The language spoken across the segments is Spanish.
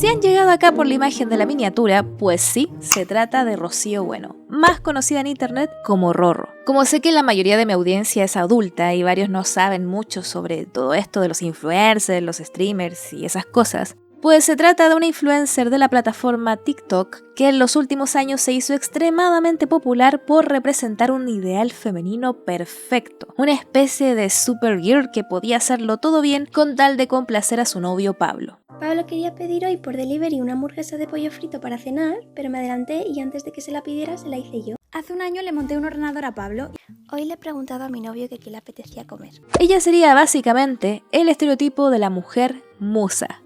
Si han llegado acá por la imagen de la miniatura, pues sí, se trata de Rocío Bueno, más conocida en internet como Rorro. Como sé que la mayoría de mi audiencia es adulta y varios no saben mucho sobre todo esto de los influencers, los streamers y esas cosas, pues se trata de una influencer de la plataforma TikTok que en los últimos años se hizo extremadamente popular por representar un ideal femenino perfecto, una especie de supergirl que podía hacerlo todo bien con tal de complacer a su novio Pablo. Pablo quería pedir hoy por delivery una hamburguesa de pollo frito para cenar, pero me adelanté y antes de que se la pidiera se la hice yo. Hace un año le monté un ordenador a Pablo. Hoy le he preguntado a mi novio que qué le apetecía comer. Ella sería básicamente el estereotipo de la mujer musa.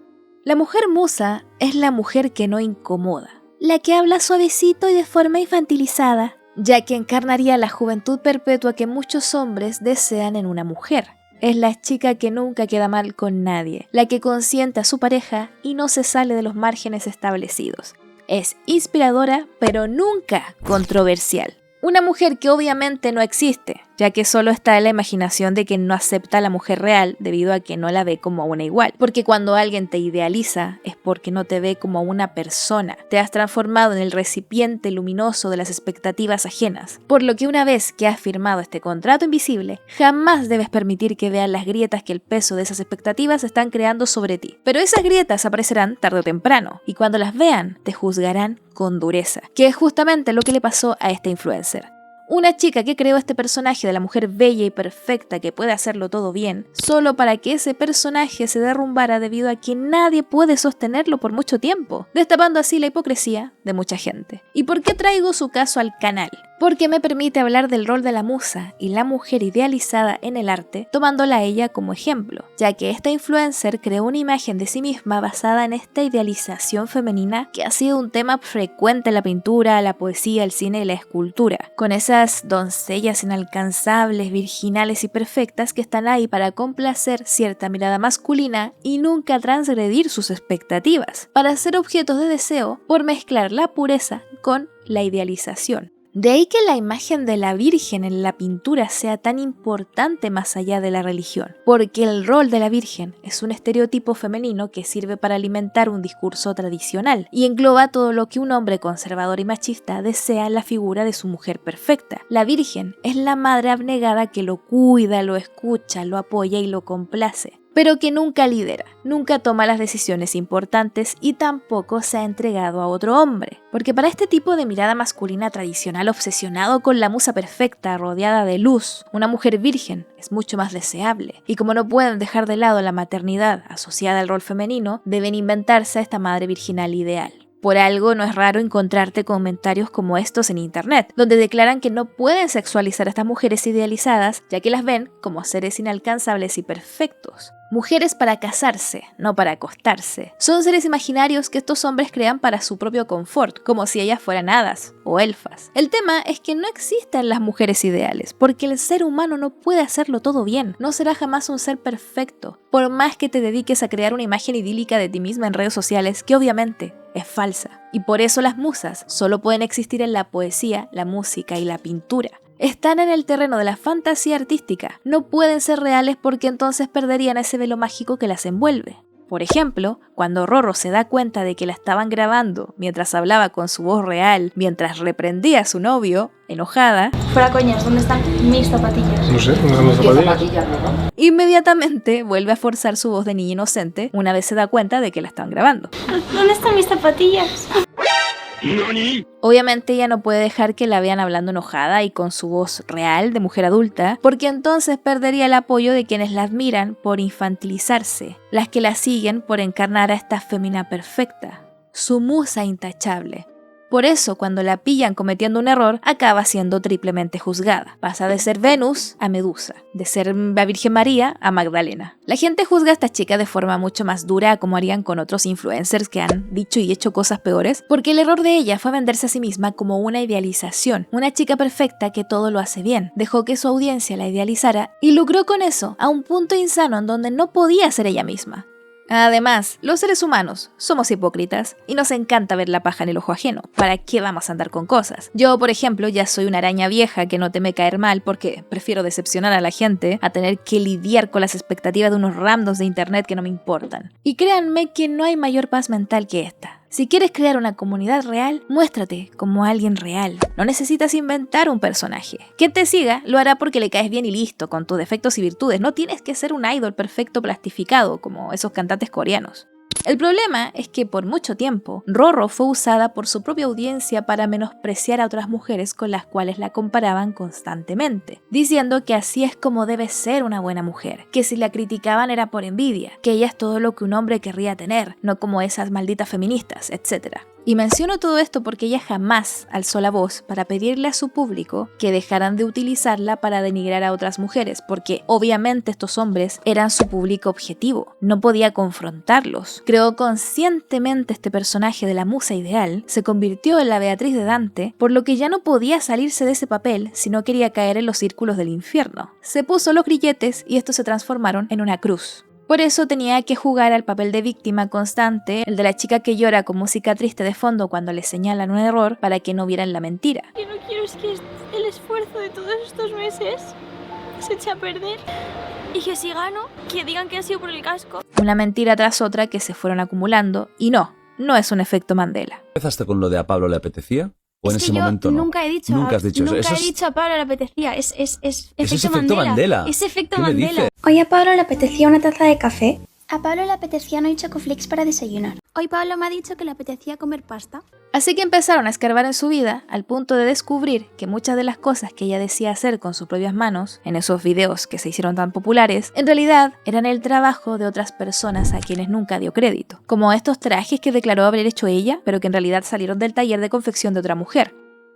La mujer musa es la mujer que no incomoda, la que habla suavecito y de forma infantilizada, ya que encarnaría la juventud perpetua que muchos hombres desean en una mujer. Es la chica que nunca queda mal con nadie, la que consiente a su pareja y no se sale de los márgenes establecidos. Es inspiradora, pero nunca controversial. Una mujer que obviamente no existe, ya que solo está en la imaginación de quien no acepta a la mujer real debido a que no la ve como a una igual. Porque cuando alguien te idealiza es porque no te ve como a una persona. Te has transformado en el recipiente luminoso de las expectativas ajenas. Por lo que una vez que has firmado este contrato invisible, jamás debes permitir que vean las grietas que el peso de esas expectativas están creando sobre ti. Pero esas grietas aparecerán tarde o temprano, y cuando las vean, te juzgarán con dureza, que es justamente lo que le pasó a esta influencer. Una chica que creó este personaje de la mujer bella y perfecta que puede hacerlo todo bien, solo para que ese personaje se derrumbara debido a que nadie puede sostenerlo por mucho tiempo, destapando así la hipocresía de mucha gente. ¿Y por qué traigo su caso al canal? Porque me permite hablar del rol de la musa y la mujer idealizada en el arte, tomándola a ella como ejemplo, ya que esta influencer creó una imagen de sí misma basada en esta idealización femenina que ha sido un tema frecuente en la pintura, la poesía, el cine y la escultura, con esas doncellas inalcanzables, virginales y perfectas que están ahí para complacer cierta mirada masculina y nunca transgredir sus expectativas, para ser objetos de deseo por mezclar la pureza con la idealización. De ahí que la imagen de la Virgen en la pintura sea tan importante más allá de la religión, porque el rol de la Virgen es un estereotipo femenino que sirve para alimentar un discurso tradicional y engloba todo lo que un hombre conservador y machista desea en la figura de su mujer perfecta. La Virgen es la madre abnegada que lo cuida, lo escucha, lo apoya y lo complace, pero que nunca lidera, nunca toma las decisiones importantes y tampoco se ha entregado a otro hombre. Porque para este tipo de mirada masculina tradicional obsesionado con la musa perfecta rodeada de luz, una mujer virgen es mucho más deseable. Y como no pueden dejar de lado la maternidad asociada al rol femenino, deben inventarse a esta madre virginal ideal. Por algo no es raro encontrarte comentarios como estos en internet, donde declaran que no pueden sexualizar a estas mujeres idealizadas, ya que las ven como seres inalcanzables y perfectos. Mujeres para casarse, no para acostarse. Son seres imaginarios que estos hombres crean para su propio confort, como si ellas fueran hadas o elfas. El tema es que no existen las mujeres ideales, porque el ser humano no puede hacerlo todo bien. No será jamás un ser perfecto, por más que te dediques a crear una imagen idílica de ti misma en redes sociales, que obviamente es falsa. Y por eso las musas solo pueden existir en la poesía, la música y la pintura. Están en el terreno de la fantasía artística, no pueden ser reales porque entonces perderían ese velo mágico que las envuelve. Por ejemplo, cuando Rorro se da cuenta de que la estaban grabando mientras hablaba con su voz real, mientras reprendía a su novio, enojada, Fuera coñas, ¿dónde están mis zapatillas? No sé, ¿dónde están las zapatillas? inmediatamente vuelve a forzar su voz de niña inocente una vez se da cuenta de que la estaban grabando. ¿Dónde están mis zapatillas? Obviamente ella no puede dejar que la vean hablando enojada y con su voz real de mujer adulta, porque entonces perdería el apoyo de quienes la admiran por infantilizarse, las que la siguen por encarnar a esta fémina perfecta, su musa intachable. Por eso, cuando la pillan cometiendo un error, acaba siendo triplemente juzgada. Pasa de ser Venus a Medusa, de ser la Virgen María a Magdalena. La gente juzga a esta chica de forma mucho más dura, como harían con otros influencers que han dicho y hecho cosas peores, porque el error de ella fue venderse a sí misma como una idealización, una chica perfecta que todo lo hace bien. Dejó que su audiencia la idealizara y lucró con eso a un punto insano en donde no podía ser ella misma. Además, los seres humanos somos hipócritas y nos encanta ver la paja en el ojo ajeno. ¿Para qué vamos a andar con cosas? Yo, por ejemplo, ya soy una araña vieja que no teme caer mal porque prefiero decepcionar a la gente a tener que lidiar con las expectativas de unos randoms de internet que no me importan. Y créanme que no hay mayor paz mental que esta. Si quieres crear una comunidad real, muéstrate como alguien real. No necesitas inventar un personaje. Quien te siga lo hará porque le caes bien y listo, con tus defectos y virtudes. No tienes que ser un idol perfecto plastificado como esos cantantes coreanos. El problema es que por mucho tiempo, Rorro fue usada por su propia audiencia para menospreciar a otras mujeres con las cuales la comparaban constantemente, diciendo que así es como debe ser una buena mujer, que si la criticaban era por envidia, que ella es todo lo que un hombre querría tener, no como esas malditas feministas, etc. Y menciono todo esto porque ella jamás alzó la voz para pedirle a su público que dejaran de utilizarla para denigrar a otras mujeres, porque obviamente estos hombres eran su público objetivo, no podía confrontarlos. Creó conscientemente este personaje de la musa ideal, se convirtió en la Beatriz de Dante, por lo que ya no podía salirse de ese papel si no quería caer en los círculos del infierno. Se puso los grilletes y estos se transformaron en una cruz. Por eso tenía que jugar al papel de víctima constante, el de la chica que llora con música triste de fondo cuando le señalan un error para que no vieran la mentira. Lo que no quiero es que el esfuerzo de todos estos meses se eche a perder y que si gano, que digan que ha sido por el casco. Una mentira tras otra que se fueron acumulando y no es un efecto Mandela. ¿Empezaste con lo de a Pablo le apetecía? ¿O en ese yo momento no? Nunca he dicho, Nunca has dicho nunca eso. he dicho a Pablo le apetecía. Es efecto Mandela. Es efecto ¿Qué me Mandela. dices? Hoy a Pablo le apetecía una taza de café. A Pablo le apetecía no chocoflakes para desayunar. Hoy Pablo me ha dicho que le apetecía comer pasta. Así que empezaron a escarbar en su vida al punto de descubrir que muchas de las cosas que ella decía hacer con sus propias manos, en esos videos que se hicieron tan populares, en realidad eran el trabajo de otras personas a quienes nunca dio crédito. Como estos trajes que declaró haber hecho ella, pero que en realidad salieron del taller de confección de otra mujer.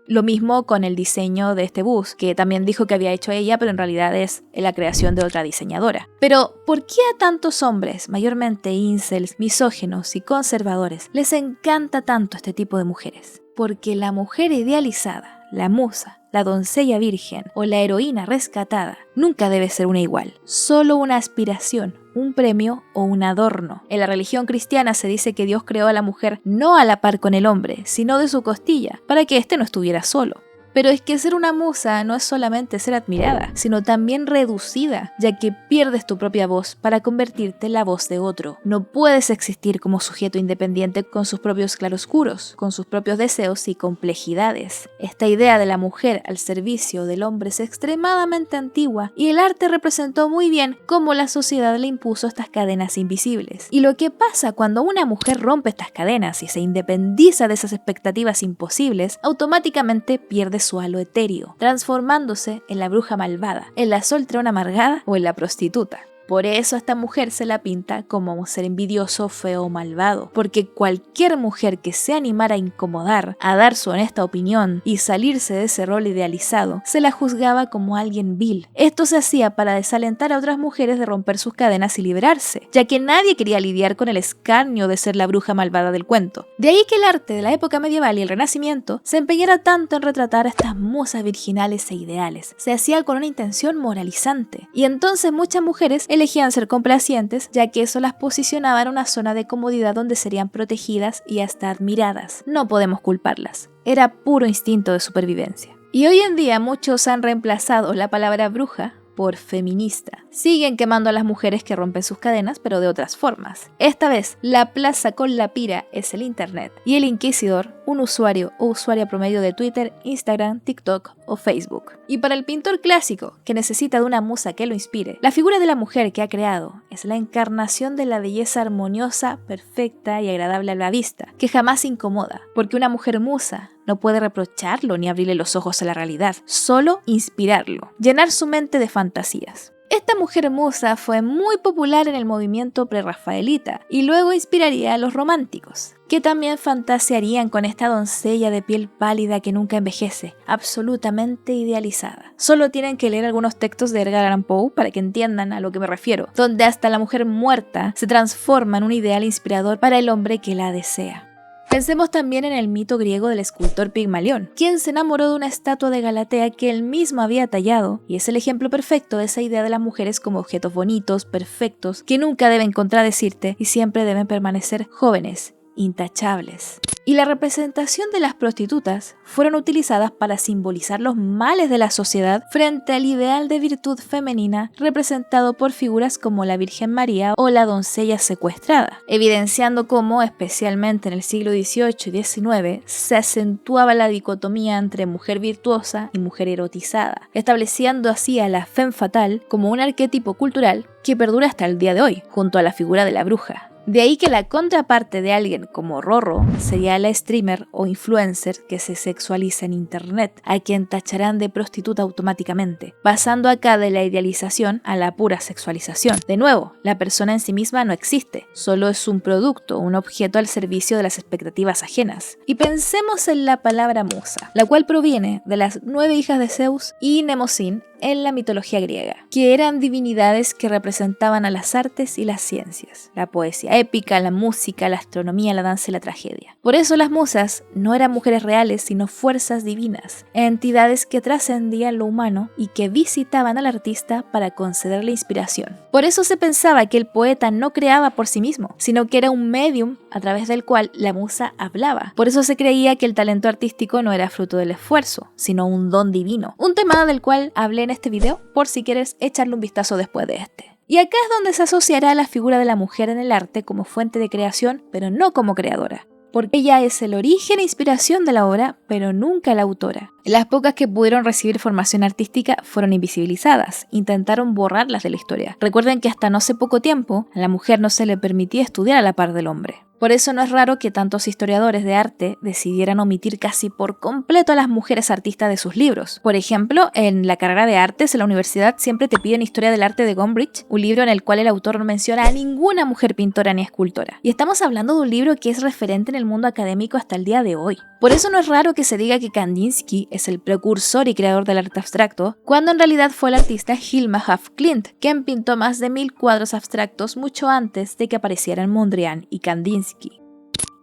Lo mismo con el diseño de este bus, que también dijo que había hecho ella, pero en realidad es la creación de otra diseñadora. Pero, ¿por qué a tantos hombres, mayormente incels, misóginos y conservadores, les encanta tanto este tipo de mujeres? Porque la mujer idealizada, la musa, la doncella virgen o la heroína rescatada nunca debe ser una igual, solo una aspiración, un premio o un adorno. En la religión cristiana se dice que Dios creó a la mujer no a la par con el hombre, sino de su costilla, para que éste no estuviera solo. Pero es que ser una musa no es solamente ser admirada, sino también reducida, ya que pierdes tu propia voz para convertirte en la voz de otro. No puedes existir como sujeto independiente con sus propios claroscuros, con sus propios deseos y complejidades. Esta idea de la mujer al servicio del hombre es extremadamente antigua y el arte representó muy bien cómo la sociedad le impuso estas cadenas invisibles. Y lo que pasa cuando una mujer rompe estas cadenas y se independiza de esas expectativas imposibles, automáticamente pierde su halo etéreo, transformándose en la bruja malvada, en la solterona amargada o en la prostituta. Por eso a esta mujer se la pinta como un ser envidioso, feo o malvado, porque cualquier mujer que se animara a incomodar, a dar su honesta opinión y salirse de ese rol idealizado, se la juzgaba como alguien vil. Esto se hacía para desalentar a otras mujeres de romper sus cadenas y liberarse, ya que nadie quería lidiar con el escarnio de ser la bruja malvada del cuento. De ahí que el arte de la época medieval y el Renacimiento se empeñara tanto en retratar a estas musas virginales e ideales. Se hacía con una intención moralizante, y entonces muchas mujeres elegían ser complacientes, ya que eso las posicionaba en una zona de comodidad donde serían protegidas y hasta admiradas. No podemos culparlas. Era puro instinto de supervivencia. Y hoy en día muchos han reemplazado la palabra bruja por feminista. Siguen quemando a las mujeres que rompen sus cadenas, pero de otras formas. Esta vez, la plaza con la pira es el internet y el inquisidor, un usuario o usuaria promedio de Twitter, Instagram, TikTok o Facebook. Y para el pintor clásico, que necesita de una musa que lo inspire, la figura de la mujer que ha creado es la encarnación de la belleza armoniosa, perfecta y agradable a la vista, que jamás incomoda, porque una mujer musa no puede reprocharlo ni abrirle los ojos a la realidad, solo inspirarlo, llenar su mente de fantasías. Esta mujer musa fue muy popular en el movimiento prerrafaelita y luego inspiraría a los románticos, que también fantasearían con esta doncella de piel pálida que nunca envejece, absolutamente idealizada. Solo tienen que leer algunos textos de Edgar Allan Poe para que entiendan a lo que me refiero, donde hasta la mujer muerta se transforma en un ideal inspirador para el hombre que la desea. Pensemos también en el mito griego del escultor Pigmalión, quien se enamoró de una estatua de Galatea que él mismo había tallado, y es el ejemplo perfecto de esa idea de las mujeres como objetos bonitos, perfectos, que nunca deben contradecirte y siempre deben permanecer jóvenes, intachables. Y la representación de las prostitutas fueron utilizadas para simbolizar los males de la sociedad frente al ideal de virtud femenina representado por figuras como la Virgen María o la doncella secuestrada, evidenciando cómo, especialmente en el siglo XVIII y XIX, se acentuaba la dicotomía entre mujer virtuosa y mujer erotizada, estableciendo así a la femme fatale como un arquetipo cultural que perdura hasta el día de hoy, junto a la figura de la bruja. De ahí que la contraparte de alguien como Rorro sería la streamer o influencer que se sexualiza en internet, a quien tacharán de prostituta automáticamente, pasando acá de la idealización a la pura sexualización. De nuevo, la persona en sí misma no existe, solo es un producto, un objeto al servicio de las expectativas ajenas. Y pensemos en la palabra musa, la cual proviene de las 9 hijas de Zeus y Mnemosyne en la mitología griega, que eran divinidades que representaban a las artes y las ciencias, la poesía épica, la música, la astronomía, la danza y la tragedia. Por eso las musas no eran mujeres reales, sino fuerzas divinas, entidades que trascendían lo humano y que visitaban al artista para concederle inspiración. Por eso se pensaba que el poeta no creaba por sí mismo, sino que era un medium a través del cual la musa hablaba. Por eso se creía que el talento artístico no era fruto del esfuerzo, sino un don divino, un tema del cual hablé en este video por si quieres echarle un vistazo después de este. Y acá es donde se asociará la figura de la mujer en el arte como fuente de creación, pero no como creadora, porque ella es el origen e inspiración de la obra, pero nunca la autora. Las pocas que pudieron recibir formación artística fueron invisibilizadas, intentaron borrarlas de la historia. Recuerden que hasta no hace poco tiempo a la mujer no se le permitía estudiar a la par del hombre. Por eso no es raro que tantos historiadores de arte decidieran omitir casi por completo a las mujeres artistas de sus libros. Por ejemplo, en la carrera de artes en la universidad siempre te piden Historia del arte de Gombrich, un libro en el cual el autor no menciona a ninguna mujer pintora ni escultora. Y estamos hablando de un libro que es referente en el mundo académico hasta el día de hoy. Por eso no es raro que se diga que Kandinsky es el precursor y creador del arte abstracto, cuando en realidad fue el artista Hilma af Klint, quien pintó más de 1000 cuadros abstractos mucho antes de que aparecieran Mondrian y Kandinsky.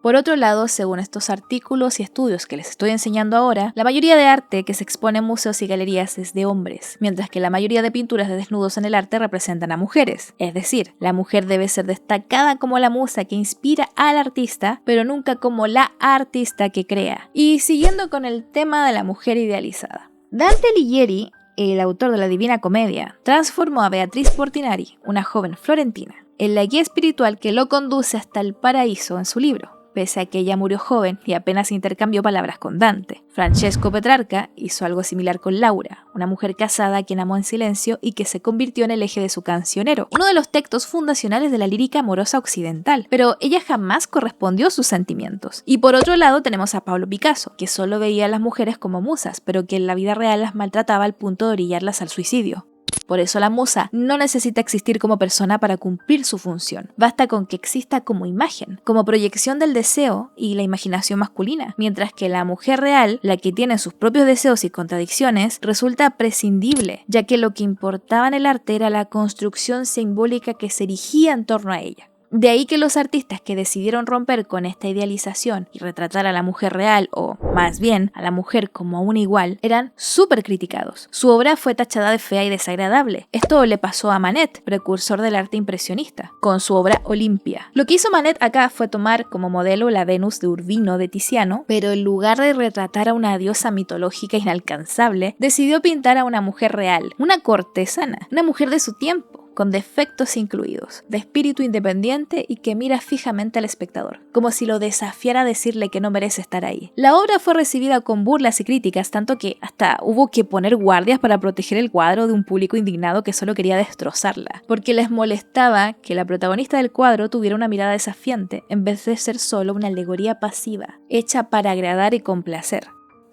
Por otro lado, según estos artículos y estudios que les estoy enseñando ahora, la mayoría de arte que se expone en museos y galerías es de hombres, mientras que la mayoría de pinturas de desnudos en el arte representan a mujeres. Es decir, la mujer debe ser destacada como la musa que inspira al artista, pero nunca como la artista que crea. Y siguiendo con el tema de la mujer idealizada. Dante Alighieri, el autor de la Divina Comedia, transformó a Beatriz Portinari, una joven florentina, en la guía espiritual que lo conduce hasta el paraíso en su libro, pese a que ella murió joven y apenas intercambió palabras con Dante. Francesco Petrarca hizo algo similar con Laura, una mujer casada a quien amó en silencio y que se convirtió en el eje de su cancionero, uno de los textos fundacionales de la lírica amorosa occidental, pero ella jamás correspondió a sus sentimientos. Y por otro lado tenemos a Pablo Picasso, que solo veía a las mujeres como musas, pero que en la vida real las maltrataba al punto de orillarlas al suicidio. Por eso la musa no necesita existir como persona para cumplir su función. Basta con que exista como imagen, como proyección del deseo y la imaginación masculina, mientras que la mujer real, la que tiene sus propios deseos y contradicciones, resulta prescindible, ya que lo que importaba en el arte era la construcción simbólica que se erigía en torno a ella. De ahí que los artistas que decidieron romper con esta idealización y retratar a la mujer real, o más bien a la mujer como a una igual, eran súper criticados. Su obra fue tachada de fea y desagradable. Esto le pasó a Manet, precursor del arte impresionista, con su obra Olimpia. Lo que hizo Manet acá fue tomar como modelo la Venus de Urbino de Tiziano, pero en lugar de retratar a una diosa mitológica inalcanzable, decidió pintar a una mujer real, una cortesana, una mujer de su tiempo, con defectos incluidos, de espíritu independiente y que mira fijamente al espectador, como si lo desafiara a decirle que no merece estar ahí. La obra fue recibida con burlas y críticas, tanto que hasta hubo que poner guardias para proteger el cuadro de un público indignado que solo quería destrozarla, porque les molestaba que la protagonista del cuadro tuviera una mirada desafiante, en vez de ser solo una alegoría pasiva, hecha para agradar y complacer.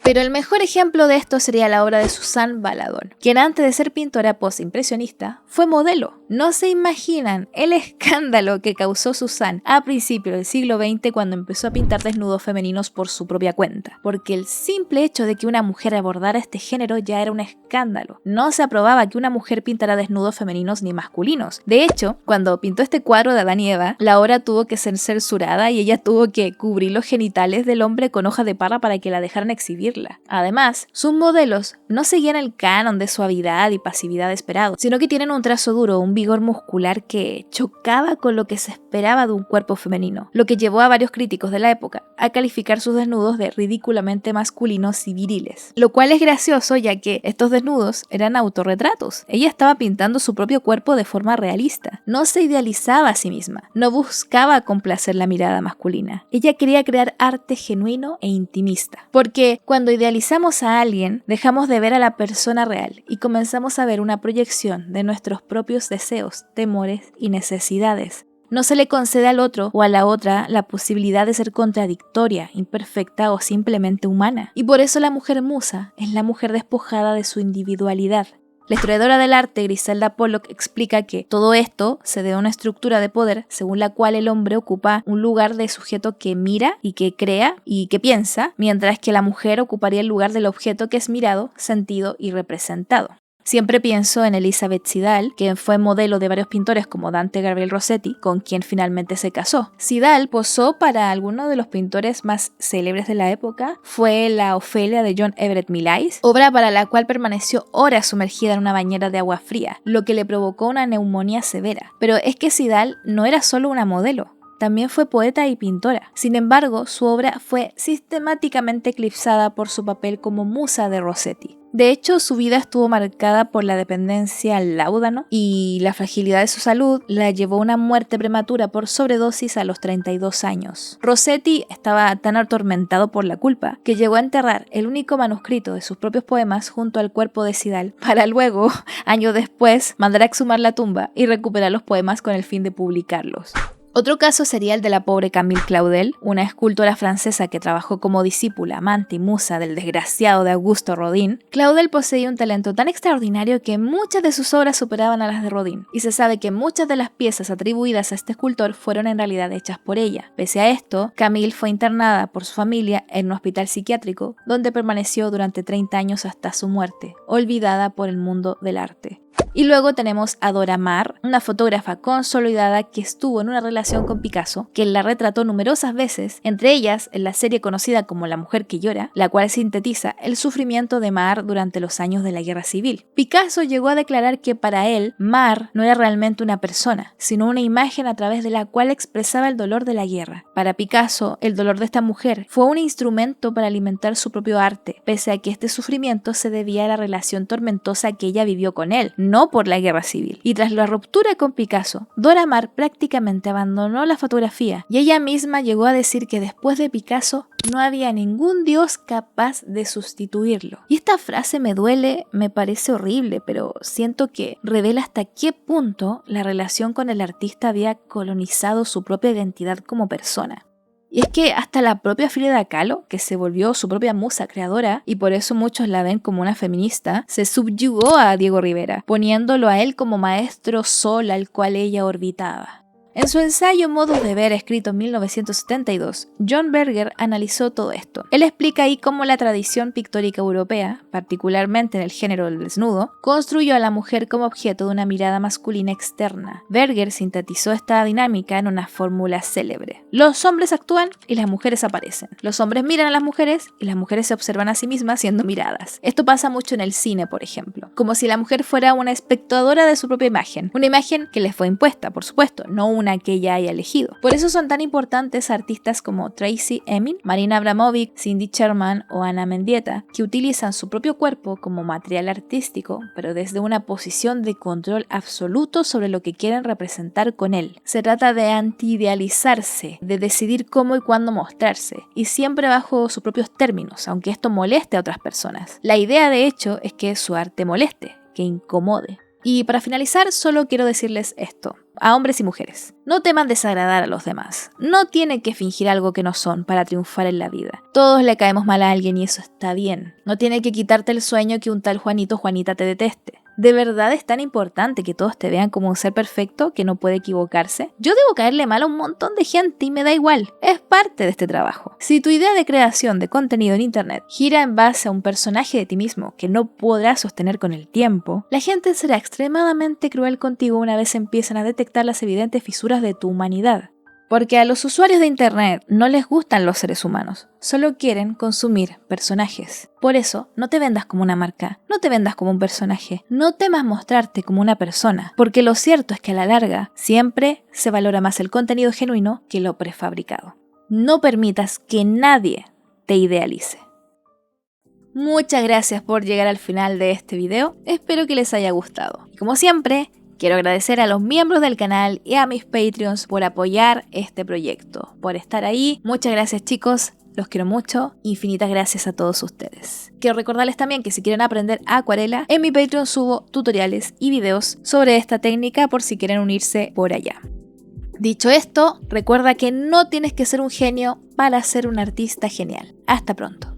Pero el mejor ejemplo de esto sería la obra de Suzanne Valadon, quien antes de ser pintora postimpresionista fue modelo. No se imaginan el escándalo que causó Suzanne a principios del siglo XX cuando empezó a pintar desnudos femeninos por su propia cuenta, porque el simple hecho de que una mujer abordara este género ya era un escándalo. No se aprobaba que una mujer pintara desnudos femeninos ni masculinos. De hecho, cuando pintó este cuadro de Adán y Eva, la obra tuvo que ser censurada y ella tuvo que cubrir los genitales del hombre con hojas de parra para que la dejaran exhibir. Además, sus modelos no seguían el canon de suavidad y pasividad esperado, sino que tienen un trazo duro, un vigor muscular que chocaba con lo que se esperaba de un cuerpo femenino, lo que llevó a varios críticos de la época a calificar sus desnudos de ridículamente masculinos y viriles. Lo cual es gracioso, ya que estos desnudos eran autorretratos. Ella estaba pintando su propio cuerpo de forma realista. No se idealizaba a sí misma, no buscaba complacer la mirada masculina. Ella quería crear arte genuino e intimista, porque cuando idealizamos a alguien, dejamos de ver a la persona real y comenzamos a ver una proyección de nuestros propios deseos, temores y necesidades. No se le concede al otro o a la otra la posibilidad de ser contradictoria, imperfecta o simplemente humana. Y por eso la mujer musa es la mujer despojada de su individualidad. La historiadora del arte Griselda Pollock explica que todo esto se debe a una estructura de poder según la cual el hombre ocupa un lugar de sujeto que mira y que crea y que piensa, mientras que la mujer ocuparía el lugar del objeto que es mirado, sentido y representado. Siempre pienso en Elisabeth Sidal, que fue modelo de varios pintores como Dante Gabriel Rossetti, con quien finalmente se casó. Sidal posó para algunos de los pintores más célebres de la época. Fue la Ofelia de John Everett Millais, obra para la cual permaneció horas sumergida en una bañera de agua fría, lo que le provocó una neumonía severa. Pero es que Sidal no era solo una modelo. También fue poeta y pintora. Sin embargo, su obra fue sistemáticamente eclipsada por su papel como musa de Rossetti. De hecho, su vida estuvo marcada por la dependencia al láudano y la fragilidad de su salud la llevó a una muerte prematura por sobredosis a los 32 años. Rossetti estaba tan atormentado por la culpa que llegó a enterrar el único manuscrito de sus propios poemas junto al cuerpo de Sidal, para luego, años después, mandar a exhumar la tumba y recuperar los poemas con el fin de publicarlos. Otro caso sería el de la pobre Camille Claudel, una escultora francesa que trabajó como discípula, amante y musa del desgraciado de Augusto Rodin. Claudel poseía un talento tan extraordinario que muchas de sus obras superaban a las de Rodin, y se sabe que muchas de las piezas atribuidas a este escultor fueron en realidad hechas por ella. Pese a esto, Camille fue internada por su familia en un hospital psiquiátrico, donde permaneció durante 30 años hasta su muerte, olvidada por el mundo del arte. Y luego tenemos a Dora Maar, una fotógrafa consolidada que estuvo en una relación con Picasso, que la retrató numerosas veces, entre ellas en la serie conocida como La mujer que llora, la cual sintetiza el sufrimiento de Maar durante los años de la Guerra Civil. Picasso llegó a declarar que para él, Maar no era realmente una persona, sino una imagen a través de la cual expresaba el dolor de la guerra. Para Picasso, el dolor de esta mujer fue un instrumento para alimentar su propio arte, pese a que este sufrimiento se debía a la relación tormentosa que ella vivió con él, no por la guerra civil. Y tras la ruptura con Picasso, Dora Maar prácticamente abandonó la fotografía y ella misma llegó a decir que después de Picasso no había ningún dios capaz de sustituirlo. Y esta frase me duele, me parece horrible, pero siento que revela hasta qué punto la relación con el artista había colonizado su propia identidad como persona. Y es que hasta la propia Frida Kahlo, que se volvió su propia musa creadora, y por eso muchos la ven como una feminista, se subyugó a Diego Rivera, poniéndolo a él como maestro sol al cual ella orbitaba. En su ensayo Modos de Ver, escrito en 1972, John Berger analizó todo esto. Él explica ahí cómo la tradición pictórica europea, particularmente en el género del desnudo, construyó a la mujer como objeto de una mirada masculina externa. Berger sintetizó esta dinámica en una fórmula célebre. Los hombres actúan y las mujeres aparecen. Los hombres miran a las mujeres y las mujeres se observan a sí mismas siendo miradas. Esto pasa mucho en el cine, por ejemplo. Como si la mujer fuera una espectadora de su propia imagen. Una imagen que le fue impuesta, por supuesto, no una que ella haya elegido. Por eso son tan importantes artistas como Tracey Emin, Marina Abramovic, Cindy Sherman o Ana Mendieta, que utilizan su propio cuerpo como material artístico, pero desde una posición de control absoluto sobre lo que quieren representar con él. Se trata de anti-idealizarse, de decidir cómo y cuándo mostrarse, y siempre bajo sus propios términos, aunque esto moleste a otras personas. La idea, de hecho, es que su arte moleste, que incomode. Y para finalizar, solo quiero decirles esto. a hombres y mujeres. No teman desagradar a los demás. No tienen que fingir algo que no son para triunfar en la vida. Todos le caemos mal a alguien y eso está bien. No tiene que quitarte el sueño que un tal Juanito o Juanita te deteste. ¿De verdad es tan importante que todos te vean como un ser perfecto que no puede equivocarse? Yo debo caerle mal a un montón de gente y me da igual. Es parte de este trabajo. Si tu idea de creación de contenido en internet gira en base a un personaje de ti mismo que no podrás sostener con el tiempo, la gente será extremadamente cruel contigo una vez empiezan a detectar las evidentes fisuras de tu humanidad. Porque a los usuarios de internet no les gustan los seres humanos, solo quieren consumir personajes. Por eso, no te vendas como una marca, no te vendas como un personaje, no temas mostrarte como una persona, porque lo cierto es que a la larga siempre se valora más el contenido genuino que lo prefabricado. No permitas que nadie te idealice. Muchas gracias por llegar al final de este video, espero que les haya gustado. Y como siempre, quiero agradecer a los miembros del canal y a mis Patreons por apoyar este proyecto, por estar ahí. Muchas gracias chicos, los quiero mucho. Infinitas gracias a todos ustedes. Quiero recordarles también que si quieren aprender acuarela, en mi Patreon subo tutoriales y videos sobre esta técnica por si quieren unirse por allá. Dicho esto, recuerda que no tienes que ser un genio para ser un artista genial. Hasta pronto.